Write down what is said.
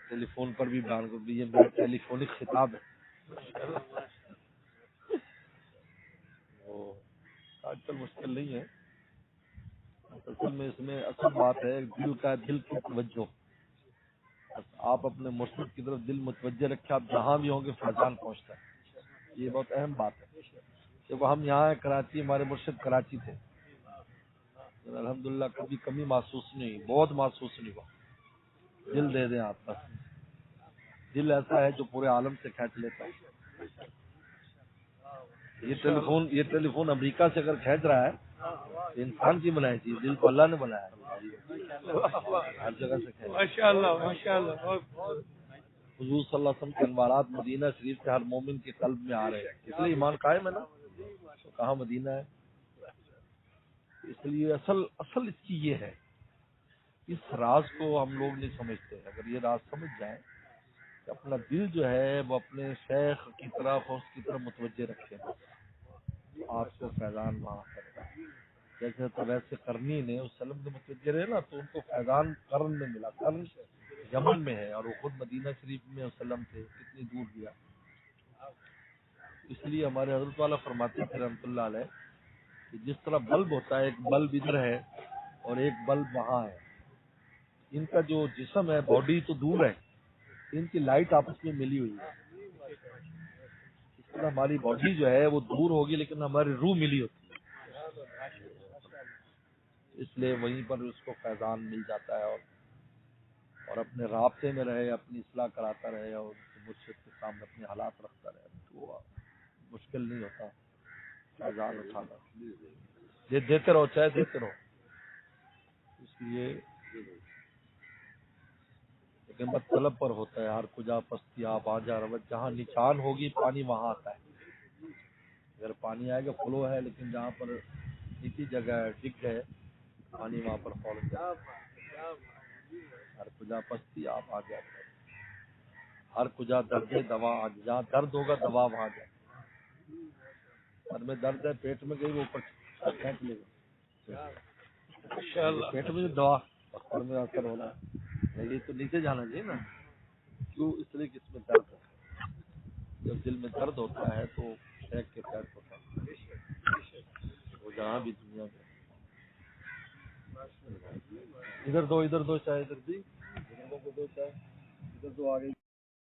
ٹیلی phone پر بھی بیان کر دی، یہ میرا ٹیلی فونک خطاب ہے۔ آج کل مشکل نہیں ہے، اصل میں اس میں اصل بات ہے دل کا، دل کی توجہ۔ آپ اپنے مرشد کی طرف دل متوجہ رکھیں، آپ جہاں بھی ہوں گے فیضان پہنچتا ہے۔ یہ بہت اہم بات ہے۔ جب ہم یہاں ہیں کراچی، ہمارے مرشد کراچی تھے، الحمدللہ کبھی کمی محسوس نہیں ہوئی، بہت محسوس نہیں ہوا۔ دل دے دیں آپ بس، دل ایسا ہے جو پورے عالم سے کھینچ لیتا ہے۔ یہ ٹیلی فون امریکہ سے اگر کھینچ رہا ہے، انسان کی بنائی چیز، دل کو اللہ نے بنایا ہے، ہر جگہ سے کھینچ۔ ماشاءاللہ ماشاءاللہ۔ حضور صلی اللہ علیہ وسلم کے انوارات مدینہ شریف سے ہر مومن کے قلب میں آ رہے ہیں، اس لیے ایمان قائم ہے نا۔ تو کہاں مدینہ ہے؟ اس لیے اصل اس کی یہ ہے، اس راز کو ہم لوگ نہیں سمجھتے۔ اگر یہ راز سمجھ جائیں کہ اپنا دل جو ہے وہ اپنے شیخ کی طرف اور اس کی طرف متوجہ رکھے، آپ کو فیضان وہاں کرے گا۔ جیسے ویسے کرنی نے اس سلم کے متوجہ رہے نا، تو ان کو فیضان قرن میں ملا۔ قرن یمن میں ہے اور وہ خود مدینہ شریف میں وسلم تھے، کتنی دور گیا۔ اس لیے ہمارے حضرت والا فرماتے تھے رحمۃ اللہ علیہ کہ جس طرح بلب ہوتا ہے، ایک بلب ادھر ہے اور ایک بلب وہاں ہے، ان کا جو جسم ہے، باڈی تو دور ہے، ان کی لائٹ آپس میں ملی ہوئی ہے۔ اس طرح ہماری باڈی جو ہے وہ دور ہوگی لیکن ہماری روح ملی ہوتی ہے، اس لیے وہیں پر اس کو فیضان مل جاتا ہے، اور اپنے رابطے میں رہے، اپنی اصلاح کراتا رہے اور مرشد کے سامنے اپنے حالات رکھتا رہے، تو مشکل نہیں ہوتا فیضان اٹھانا۔ یہ دیتے رہو، چاہے دیتے رہو۔ اس لیے لیکن بس طلب پر ہوتا ہے، ہر کجا پستی آپ آ جا روت، جہاں نچان ہوگی پانی وہاں آتا ہے۔ اگر پانی آئے گا فلو ہے، لیکن جہاں پر نیچی جگہ ہے، ڈگ ہے، پانی وہاں پر فال ہے۔ ہر کجا پستی آپ آ جا روت، ہر کجا درد دوا آ، جہاں درد ہوگا دوا وہاں جائے۔ سر میں درد ہے، پیٹ میں گئی، وہ اوپر کھینچ لے گا۔ پیٹ میں دوا سر میں اثر ہونا ہے، یہ تو نیچے جانا چاہیے نا۔ کیوں؟ اس لیے کہ اس میں درد ہے، جب دل میں درد ہوتا ہے تو شیخ کے پیٹ ہوتا ہے، وہ جہاں بھی دنیا میں۔ ادھر دو چاہے ادھر دی، ادھر دو چاہے ادھر دو، آگے